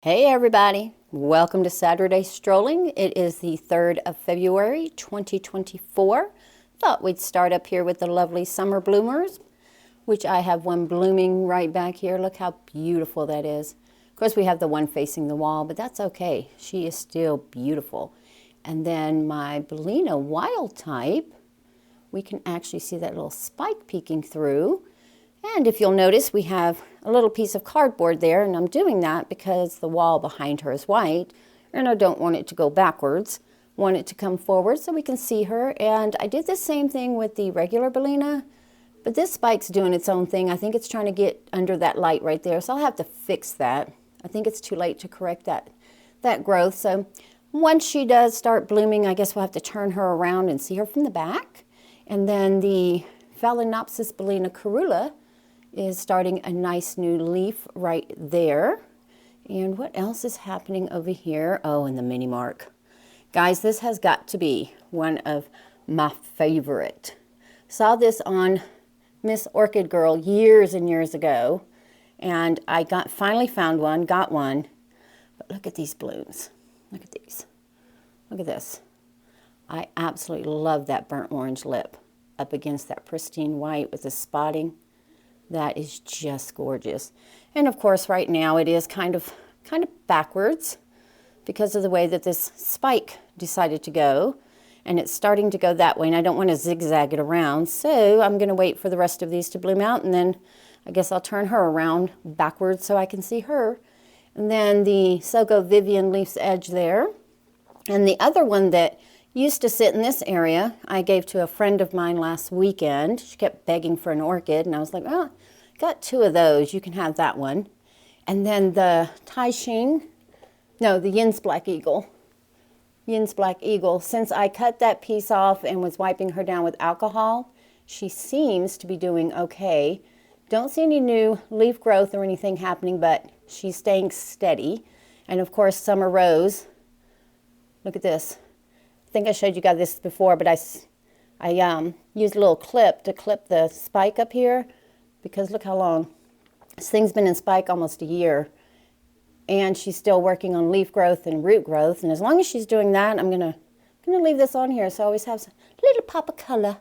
Hey everybody, welcome to Saturday Strolling. It is the 3rd of February 2024. Thought we'd start up here with the lovely summer bloomers, which I have one blooming right back here. Look how beautiful that is. Of course we have the one facing the wall, but that's okay. She is still beautiful. And then my Bellina wild type, we can actually see that little spike peeking through. And if you'll notice, we have a little piece of cardboard there, and I'm doing that because the wall behind her is white, and I don't want it to go backwards. I want it to come forward so we can see her. And I did the same thing with the regular Bellina, but this spike's doing its own thing. I think it's trying to get under that light right there, so I'll have to fix that. I think it's too late to correct that growth. So once she does start blooming, I guess we'll have to turn her around and see her from the back. And then the Phalaenopsis Bellina caerula is starting a nice new leaf right there. And what else is happening over here? Oh, and the mini mark. Guys, this has got to be one of my favorite. Saw this on Miss Orchid Girl years and years ago, and I finally found one, got one. But look at these blooms. Look at these. Look at this. I absolutely love that burnt orange lip up against that pristine white with the spotting. That is just gorgeous. And of course right now it is kind of backwards because of the way that this spike decided to go, and it's starting to go that way, and I don't want to zigzag it around, so I'm going to wait for the rest of these to bloom out, and then I guess I'll turn her around backwards so I can see her. And then the Soko Vivian leaf's edge there. And the other one that used to sit in this area, I gave to a friend of mine last weekend. She kept begging for an orchid, and I was like, oh, got 2 of those. You can have that one. And then the the Yin's Black Eagle. Yin's Black Eagle. Since I cut that piece off and was wiping her down with alcohol, she seems to be doing okay. Don't see any new leaf growth or anything happening, but she's staying steady. And of course, Summer Rose. Look at this. I think I showed you guys this before, but I used a little clip to clip the spike up here because look how long. This thing's been in spike almost a year, and she's still working on leaf growth and root growth. And as long as she's doing that, I'm gonna leave this on here so I always have a little pop of color.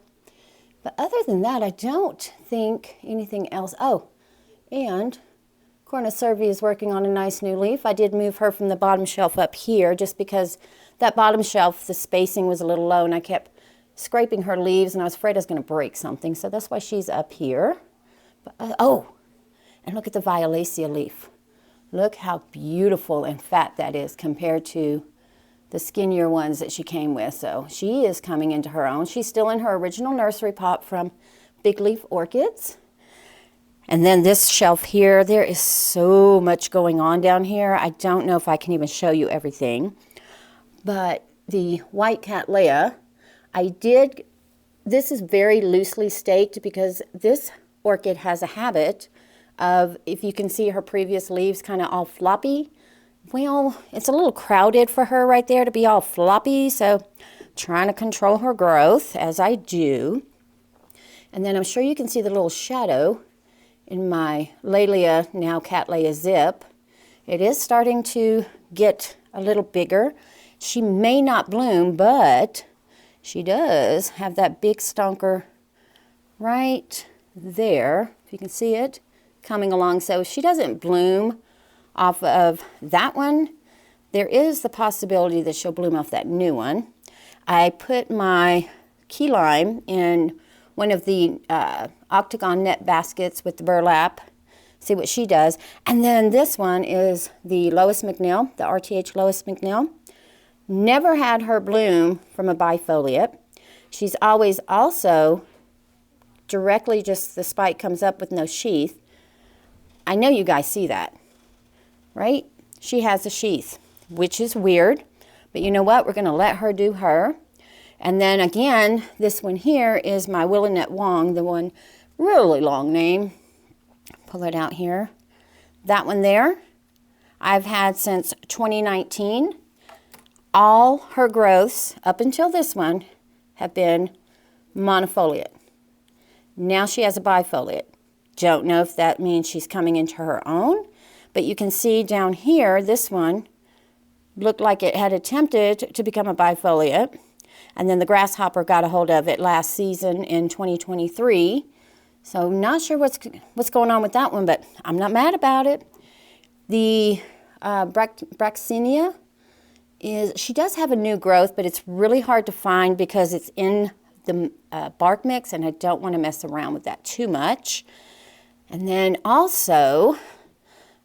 But other than that, I don't think anything else. Oh, and Cornucervi is working on a nice new leaf. I did move her from the bottom shelf up here just because that bottom shelf, the spacing was a little low, and I kept scraping her leaves, and I was afraid I was going to break something, so that's why she's up here. But, oh, and look at the Violaceae leaf. Look how beautiful and fat that is compared to the skinnier ones that she came with. So she is coming into her own. She's still in her original nursery pot from Big Leaf Orchids. And then this shelf here, there is so much going on down here. I don't know if I can even show you everything. But the white Cattleya, this is very loosely staked because this orchid has a habit of, if you can see her previous leaves kind of all floppy, well, it's a little crowded for her right there to be all floppy, so trying to control her growth, as I do. And then I'm sure you can see the little shadow in my Laelia, now Cattleya Zip. It is starting to get a little bigger. She may not bloom, but she does have that big stonker right there, if you can see it, coming along. So if she doesn't bloom off of that one, there is the possibility that she'll bloom off that new one. I put my key lime in one of the octagon net baskets with the burlap, see what she does. And then this one is the Lois McNeil, the RTH Lois McNeil. Never had her bloom from a bifoliate. She's always also directly just the spike comes up with no sheath. I know you guys see that, right? She has a sheath, which is weird, but you know what? We're going to let her do her. And then again, this one here is my Willamette Wong, the one really long name. Pull it out here. That one there, I've had since 2019. All her growths, up until this one, have been monofoliate. Now she has a bifoliate. Don't know if that means she's coming into her own, But you can see down here, this one looked like it had attempted to become a bifoliate. And then the grasshopper got a hold of it last season in 2023. So not sure what's going on with that one, but I'm not mad about it. The Braxinia she does have a new growth, but it's really hard to find because it's in the bark mix, and I don't want to mess around with that too much. And then also,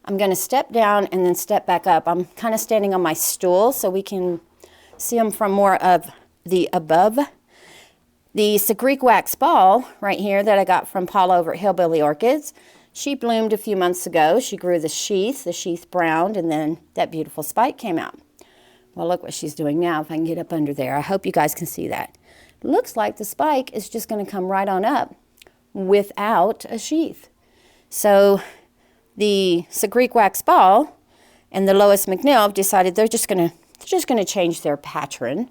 I'm going to step down and then step back up. I'm kind of standing on my stool so we can see them from more of the above. The Greek wax ball right here that I got from Paul over at Hillbilly Orchids, she bloomed a few months ago. She grew the sheath browned, and then that beautiful spike came out. Well, look what she's doing now, if I can get up under there. I hope you guys can see that. Looks like the spike is just going to come right on up without a sheath. So the Greek wax ball and the Lois McNeil have decided they're just going to change their pattern.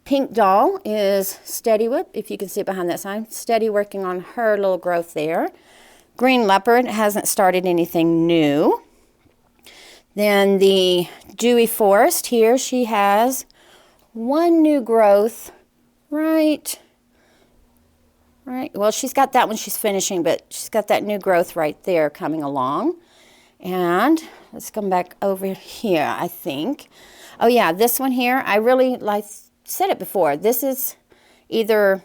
Pink Doll is steady whip, if you can see it behind that sign, steady working on her little growth there. Green Leopard hasn't started anything new. Then the Dewy Forest here, she has one new growth right. Well, she's got that one she's finishing, but she's got that new growth right there coming along. And let's come back over here, I think. Oh yeah, this one here, I really said it before. This is either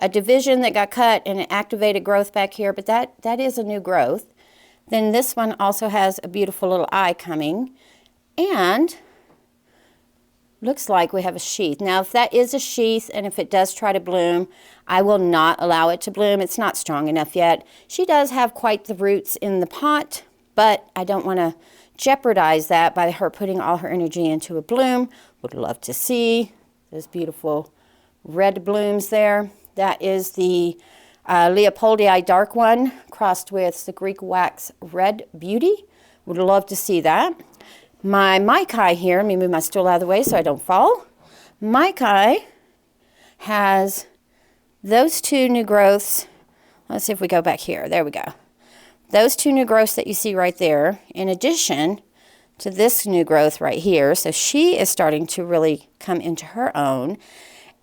a division that got cut and it activated growth back here, but that is a new growth. Then this one also has a beautiful little eye coming, and looks like we have a sheath. Now, if that is a sheath, and if it does try to bloom, I will not allow it to bloom. It's not strong enough yet. She does have quite the roots in the pot, but I don't want to jeopardize that by her putting all her energy into a bloom. Would love to see those beautiful red blooms there. That is the Leopoldii dark one crossed with the Greek wax red beauty. Would love to see that. My Maikai here, let me move my stool out of the way so I don't fall. Maikai has those two new growths. Let's see if we go back here. There we go. Those two new growths that you see right there, in addition to this new growth right here. So she is starting to really come into her own.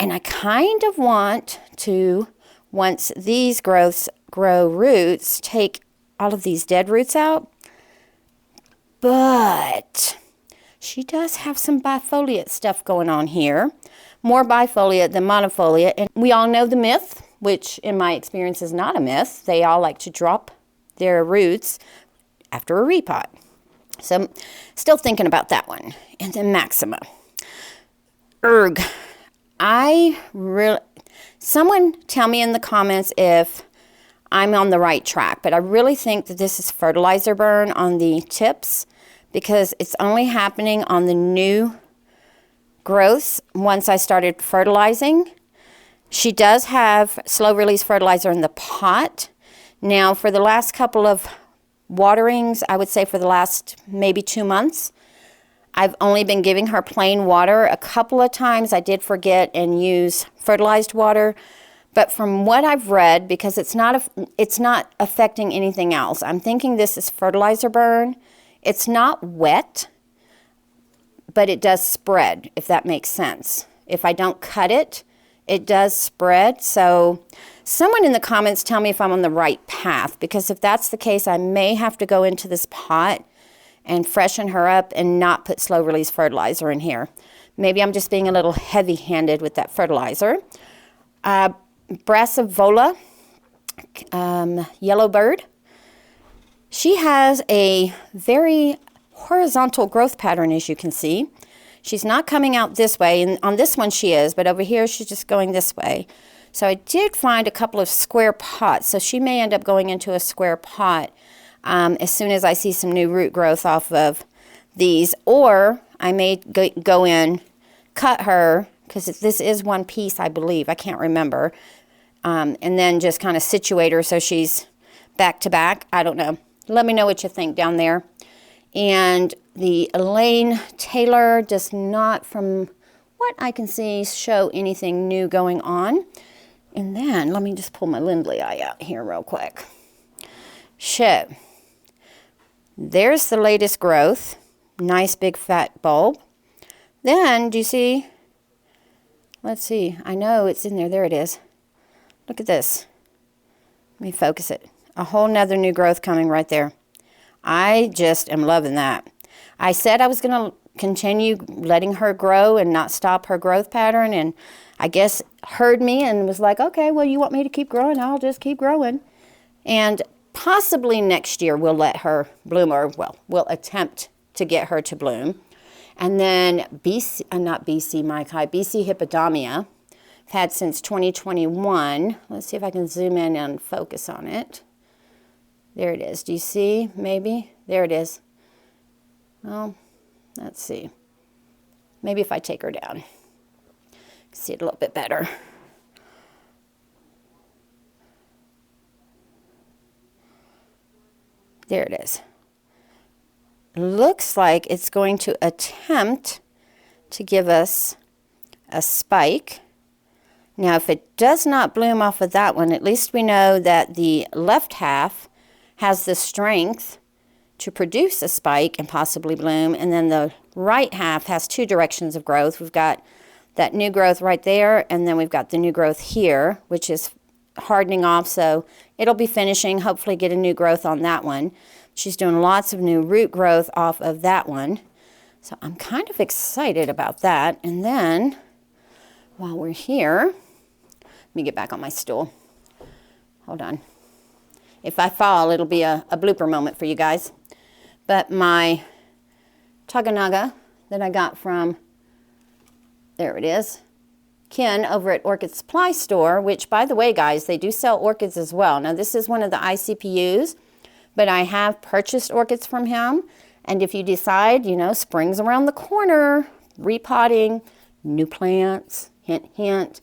And I kind of want to, once these growths grow roots, take all of these dead roots out. But she does have some bifoliate stuff going on here. More bifoliate than monofoliate. And we all know the myth, which in my experience is not a myth. They all like to drop their roots after a repot. So still thinking about that one. And then Maxima. Erg. Someone tell me in the comments if I'm on the right track, but I really think that this is fertilizer burn on the tips because it's only happening on the new growths once I started fertilizing. She does have slow release fertilizer in the pot. Now for the last couple of waterings, I would say for the last maybe 2 months, I've only been giving her plain water. A couple of times I did forget and use fertilized water. But from what I've read, because it's not affecting anything else, I'm thinking this is fertilizer burn. It's not wet, but it does spread, if that makes sense. If I don't cut it, it does spread. So someone in the comments tell me if I'm on the right path, because if that's the case, I may have to go into this pot and freshen her up and not put slow release fertilizer in here. Maybe I'm just being a little heavy-handed with that fertilizer. Brassivola, yellow bird. She has a very horizontal growth pattern, as you can see. She's not coming out this way, and on this one she is, but over here she's just going this way. So I did find a couple of square pots, so she may end up going into a square pot as soon as I see some new root growth off of these, or I may go in, cut her, because this is one piece, I believe, I can't remember, and then just kind of situate her so she's back to back. I don't know. Let me know what you think down there. And the Elaine Taylor does not, from what I can see, show anything new going on. And then, let me just pull my Lindley eye out here real quick. So, There's the latest growth. Nice big fat bulb. Then, do you see? Let's see. I know it's in there. There it is. Look at this. Let me focus it. A whole nother new growth coming right there. I just am loving that. I said I was going to continue letting her grow and not stop her growth pattern, and I guess heard me and was like, okay, well, you want me to keep growing? I'll just keep growing. And possibly next year we'll let her bloom, or well, we'll attempt to get her to bloom. And then BC Hippodamia, I've had since 2021. Let's see if I can zoom in and focus on it. There it is. Do you see? Maybe? There it is. Well, let's see. Maybe if I take her down, see it a little bit better. There it is. Looks like it's going to attempt to give us a spike. Now, if it does not bloom off of that one, at least we know that the left half has the strength to produce a spike and possibly bloom, and then the right half has two directions of growth. We've got that new growth right there, and then we've got the new growth here, which is hardening off, so it'll be finishing, hopefully get a new growth on that one. She's doing lots of new root growth off of that one, so I'm kind of excited about that. And then, while we're here, let me get back on my stool. Hold on. If I fall, it'll be a blooper moment for you guys. But my Taganaga that I got from, there it is, Ken over at Orchid Supply Store, which, by the way, guys, they do sell orchids as well. Now, this is one of the ICPUs, but I have purchased orchids from him. And if you decide, you know, spring's around the corner, repotting, new plants, hint, hint,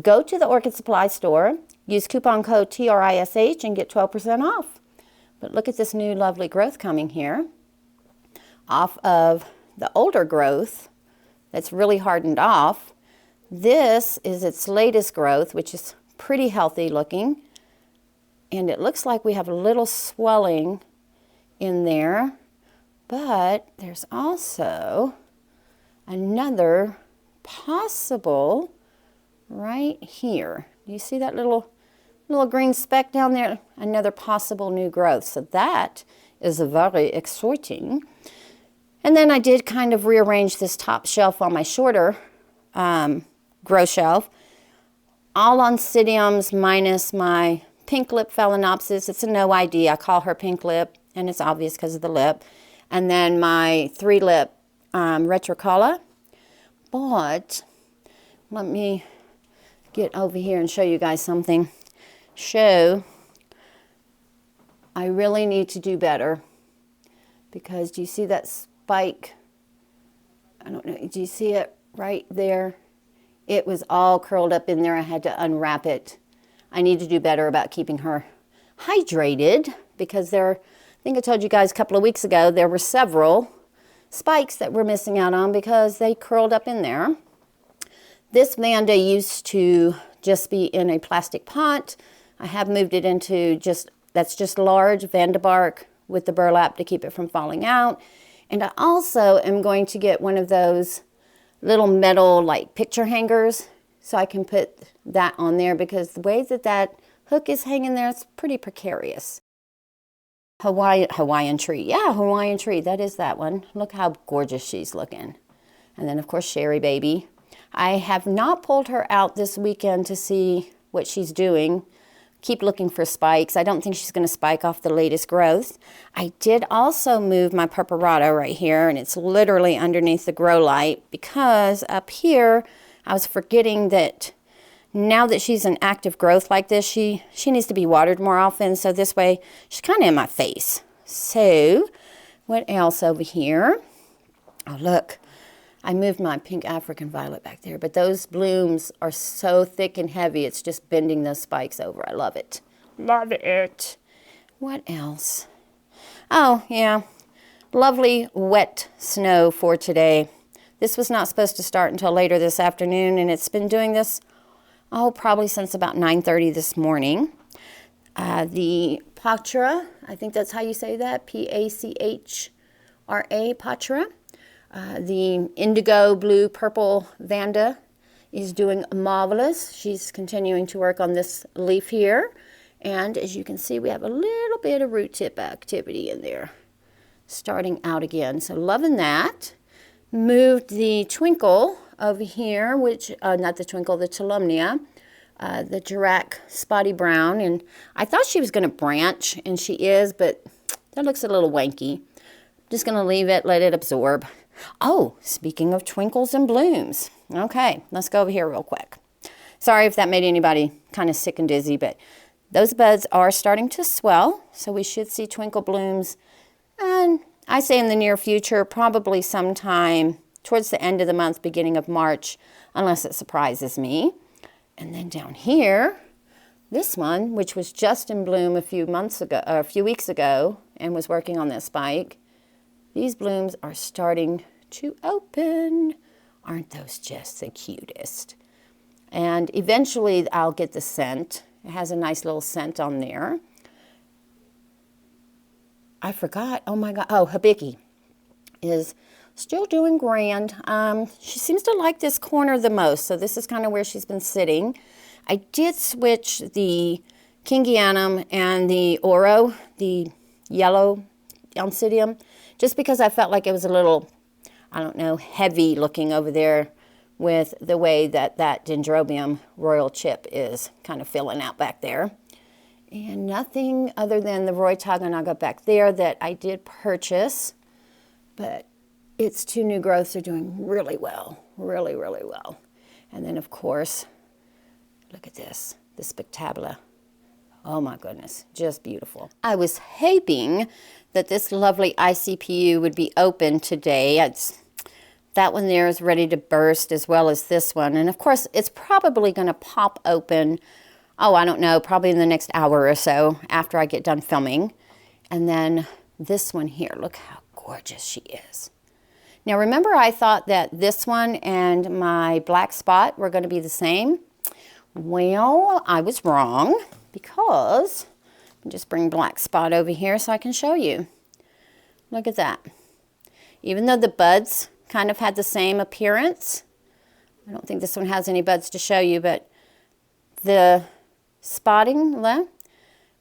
go to the Orchid Supply Store, use coupon code TRISH and get 12% off. But look at this new lovely growth coming here off of the older growth that's really hardened off. This is its latest growth, which is pretty healthy looking. And it looks like we have a little swelling in there, but there's also another possible right here. Do you see that little green speck down there? Another possible new growth. So that is very exciting. And then I did kind of rearrange this top shelf on my shorter grow shelf. All Oncidiums minus my pink lip Phalaenopsis. It's a NoID. I call her pink lip, and it's obvious because of the lip. And then my 3-lip Retrocala. But let me get over here and show you guys something. I really need to do better, because do you see that spike? I don't know. Do you see it right there? It was all curled up in there. I had to unwrap it. I need to do better about keeping her hydrated, because I think I told you guys a couple of weeks ago, there were several spikes that we're missing out on because they curled up in there. This Vanda used to just be in a plastic pot. I have moved it into that's just large Vanda bark with the burlap to keep it from falling out. And I also am going to get one of those little metal like picture hangers, so I can put that on there, because the way that hook is hanging there, it's pretty precarious. Hawaiian Tree. Yeah, Hawaiian Tree. That is that one. Look how gorgeous she's looking. And then, of course, Sherry Baby. I have not pulled her out this weekend to see what she's doing. Keep looking for spikes. I don't think she's going to spike off the latest growth. I did also move my Purpurata right here, and it's literally underneath the grow light, because up here I was forgetting that now that she's an active growth like this, she needs to be watered more often, so this way she's kind of in my face. So what else over here? Oh, look. I moved my pink African violet back there, but those blooms are so thick and heavy, it's just bending those spikes over. I love it. Love it. What else? Oh, yeah. Lovely wet snow for today. This was not supposed to start until later this afternoon, and it's been doing this, probably since about 9:30 this morning. The Pachra. I think that's how you say that, P-A-C-H-R-A, Pachra. The indigo blue purple Vanda is doing marvelous. She's continuing to work on this leaf here. And as you can see, we have a little bit of root tip activity in there, starting out again. So loving that. Moved the Twinkle over here, which, not the Twinkle, the Hippodamia, the Jirac Spotty Brown. And I thought she was going to branch, and she is, but that looks a little wanky. Just going to leave it, let it absorb. Oh, speaking of twinkles and blooms. Okay, let's go over here real quick. Sorry if that made anybody kind of sick and dizzy, but those buds are starting to swell, so we should see twinkle blooms, and I say in the near future, probably sometime towards the end of the month, beginning of March, unless it surprises me. And then down here, this one, which was just in bloom a few weeks ago, and was working on this spike, these blooms are starting to open. Aren't those just the cutest? And eventually I'll get the scent. It has a nice little scent on there. I forgot, oh my God, oh, Hibiki is still doing grand. She seems to like this corner the most, so this is kind of where she's been sitting. I did switch the Kingianum and the Oro, the yellow Oncidium, just because I felt like it was a little, I don't know, heavy looking over there with the way that that Dendrobium Royal Chip is kind of filling out back there. And nothing other than the Roy Taganaga back there that I did purchase, but its two new growths are doing really well, really, really well. And then of course, look at this, the Spectabula. Oh my goodness, just beautiful. I was hoping that this lovely ICPU would be open today. That one there is ready to burst, as well as this one. And of course, it's probably gonna pop open, oh, I don't know, probably in the next hour or so after I get done filming. And then this one here, look how gorgeous she is. Now remember, I thought that this one and my black spot were gonna be the same. Well, I was wrong, because, let me just bring black spot over here so I can show you. Look at that. Even though the buds kind of had the same appearance, I don't think this one has any buds to show you, but the spotting,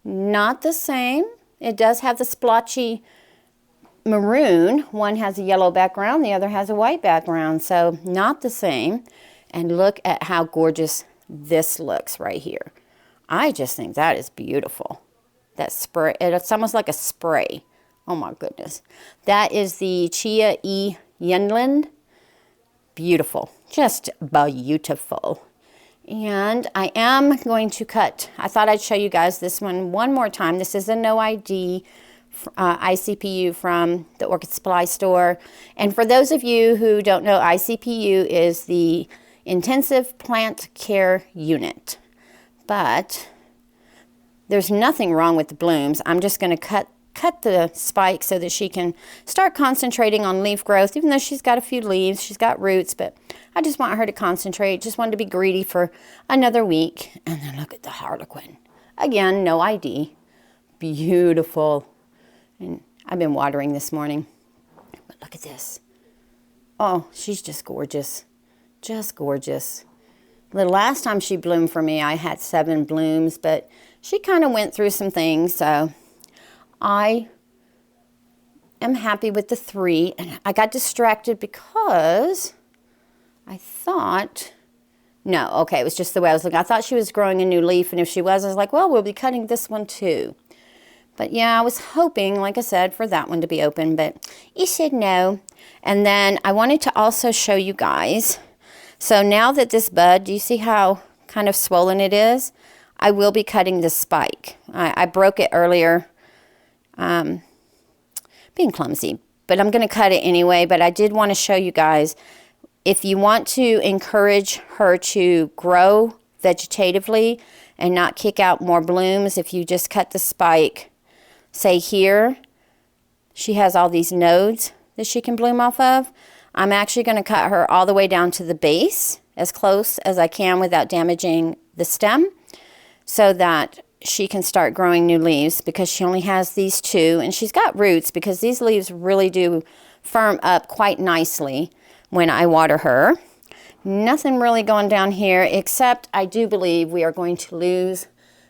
not the same. It does have the splotchy maroon. One has a yellow background, the other has a white background, so not the same. And look at how gorgeous this looks right here. I just think that is beautiful. That spray, it's almost like a spray. Oh my goodness. That is the Chia Yenin. Beautiful, just beautiful. And I am going to cut, I thought I'd show you guys this one more time. This is a NoID ICPU from the Orchid Supply Store. And for those of you who don't know, ICPU is the Intensive Plant Care Unit. But there's nothing wrong with the blooms. I'm just going to cut the spike so that she can start concentrating on leaf growth, even though she's got a few leaves, she's got roots, but I just want her to concentrate, just wanted to be greedy for another week. And then look at the Harlequin. Again, NoID. Beautiful. And I've been watering this morning, but look at this. Oh, she's just gorgeous. Just gorgeous. The last time she bloomed for me, I had 7 blooms, but she kind of went through some things, so I am happy with the 3. And I got distracted because I thought, no, okay, it was just the way I was looking. I thought she was growing a new leaf, and if she was, I was like, well, we'll be cutting this one too. But yeah, I was hoping, like I said, for that one to be open, but you said no. And then I wanted to also show you guys. So now that this bud, do you see how kind of swollen it is? I will be cutting this spike. I broke it earlier, being clumsy, but I'm going to cut it anyway. But I did want to show you guys, if you want to encourage her to grow vegetatively and not kick out more blooms, if you just cut the spike, say here, she has all these nodes that she can bloom off of. I'm actually going to cut her all the way down to the base, as close as I can without damaging the stem, so that she can start growing new leaves because she only has these two, and she's got roots because these leaves really do firm up quite nicely when I water her. Nothing really going down here, except I do believe we are going to lose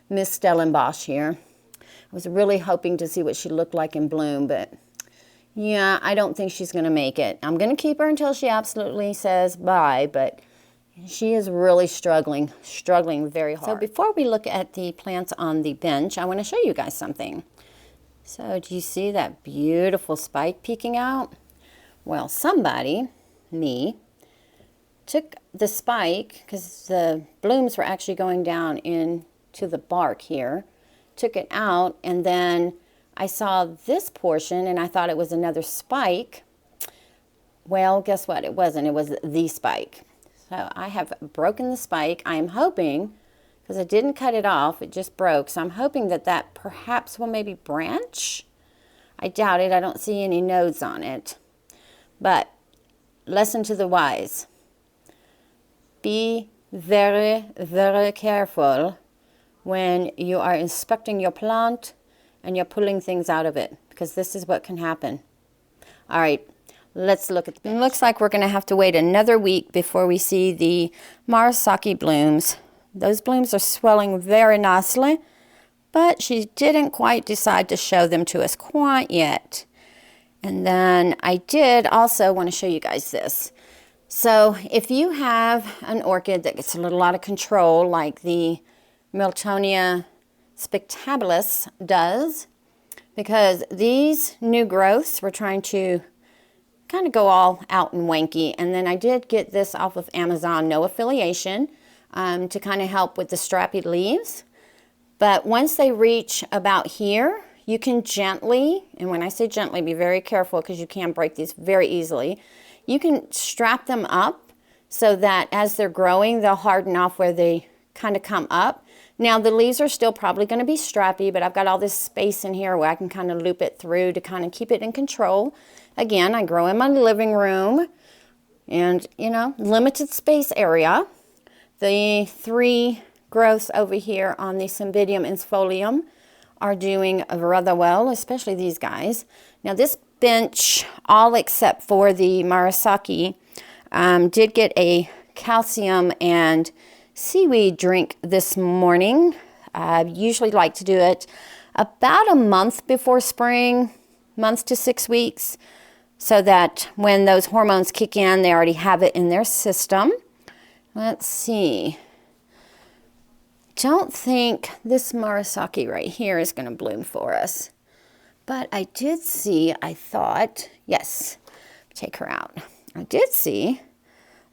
Miss Stellenbosch here. I was really hoping to see what she looked like in bloom, but yeah, I don't think she's going to make it. I'm going to keep her until she absolutely says bye, but she is really struggling very hard. So before we look at the plants on the bench, I want to show you guys something. So do you see that beautiful spike peeking out? Well, somebody, me, took the spike, because the blooms were actually going down into the bark here, took it out, and then I saw this portion and I thought it was another spike. Well, guess what? It wasn't. It was the spike. So I have broken the spike. I am hoping, because I didn't cut it off, it just broke. So I'm hoping that that perhaps will maybe branch. I doubt it. I don't see any nodes on it. But lesson to the wise. Be very, very careful when you are inspecting your plant and you're pulling things out of it, because this is what can happen. All right, let's look at the bench. It looks like we're going to have to wait another week before we see the Maraki blooms. Those blooms are swelling very nicely, but she didn't quite decide to show them to us quite yet. And then I did also want to show you guys this. So if you have an orchid that gets a little out of control, like the Miltonia spectabilis does, because these new growths were trying to kind of go all out and wanky. And then I did get this off of Amazon, no affiliation, to kind of help with the strappy leaves. But once they reach about here, you can gently, and when I say gently, be very careful because you can break these very easily. You can strap them up so that as they're growing, they'll harden off where they kind of come up. Now the leaves are still probably going to be strappy, but I've got all this space in here where I can kind of loop it through to kind of keep it in control. Again, I grow in my living room and, you know, limited space area. The three growths over here on the Cymbidium infolium are doing rather well, especially these guys. Now this bench, all except for the Maraki, did get a calcium and seaweed drink this morning. I usually like to do it about a month before spring, month to 6 weeks, so that when those hormones kick in, they already have it in their system. Let's see. Don't think this Maraki right here is going to bloom for us. But I did see, I thought, yes, take her out. I did see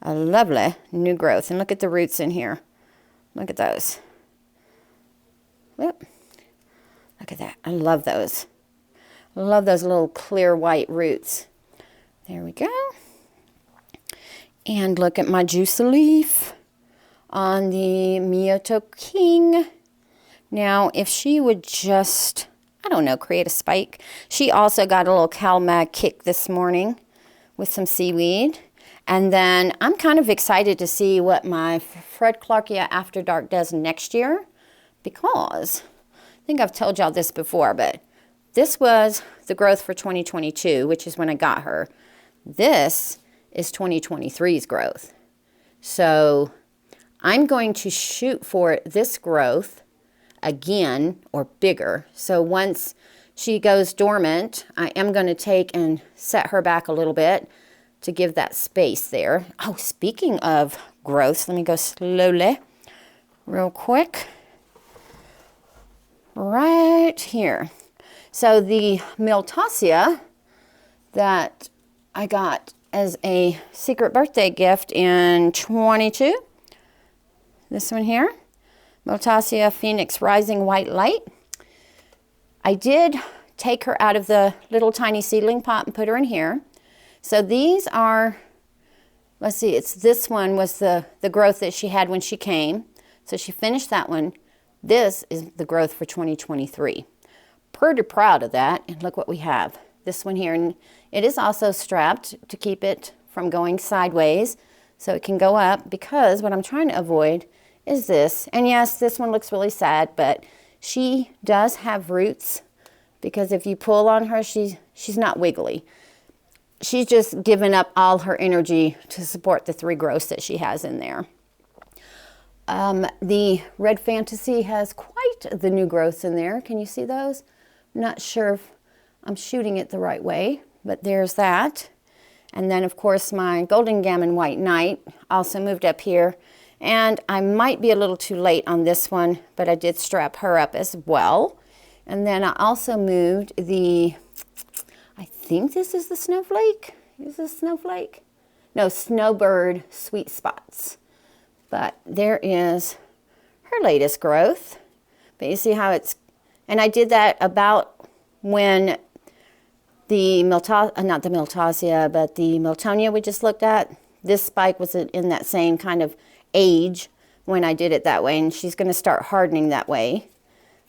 a lovely new growth. And look at the roots in here. Look at those. Whoop. Look at that. I love those. I love those little clear white roots. There we go. And look at my juicy leaf on the Miyoto King. Now, if she would just, I don't know, create a spike. She also got a little CalMag kick this morning with some seaweed. And then I'm kind of excited to see what my Fred Clarkia After Dark does next year, because I think I've told y'all this before, but this was the growth for 2022, which is when I got her. This is 2023's growth. So I'm going to shoot for this growth again or bigger. So once she goes dormant, I am going to take and set her back a little bit to give that space there. Oh, speaking of growths, let me go slowly, real quick. Right here. So the Miltosia that I got as a secret birthday gift in 22, this one here, Miltosia Phoenix Rising White Light. I did take her out of the little tiny seedling pot and put her in here. So these are, let's see, it's this one was the growth that she had when she came. So she finished that one. This is the growth for 2023. Pretty proud of that. And look what we have. This one here. And it is also strapped to keep it from going sideways so it can go up, because what I'm trying to avoid is this. And yes, this one looks really sad, but She does have roots because if you pull on her, she's not wiggly. She's just given up all her energy to support the 3 growths that she has in there. The Red Fantasy has quite the new growths in there. Can you see those? I'm not sure if I'm shooting it the right way, but there's that. And then, of course, my Golden Gammon White Knight also moved up here. And I might be a little too late on this one, but I did strap her up as well. And then I also moved the, I think this is the Snowflake. Is this Snowflake? No, Snowbird Sweet Spots. But there is her latest growth. But you see how it's, and I did that about when the not the Miltasia, but the Miltonia we just looked at. This spike was in that same kind of age when I did it that way, and she's going to start hardening that way.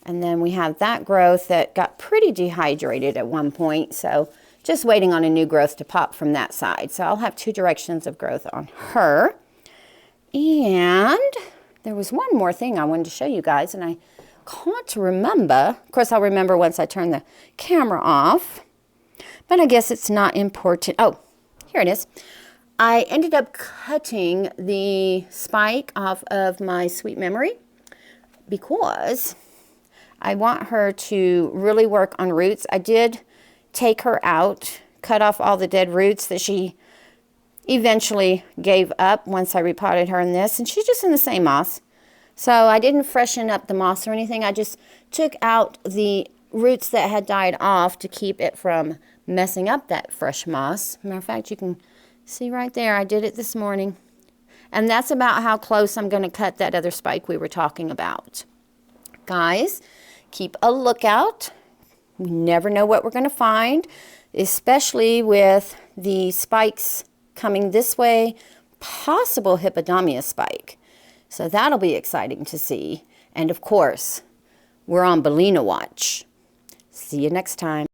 And then we have that growth that got pretty dehydrated at one point, so just waiting on a new growth to pop from that side. So I'll have 2 directions of growth on her. And there was one more thing I wanted to show you guys, and I can't remember. Of course, I'll remember once I turn the camera off, but I guess it's not important. Oh, here it is. I ended up cutting the spike off of my Sweet Memory because I want her to really work on roots. I did take her out, cut off all the dead roots that she eventually gave up once I repotted her in this, and she's just in the same moss. So I didn't freshen up the moss or anything. I just took out the roots that had died off to keep it from messing up that fresh moss. Matter of fact, you can see right there, I did it this morning. And that's about how close I'm going to cut that other spike we were talking about. Guys, keep a lookout. We never know what we're going to find, especially with the spikes coming this way, possible Hippodamia spike. So that'll be exciting to see. And of course, we're on Bellina watch. See you next time.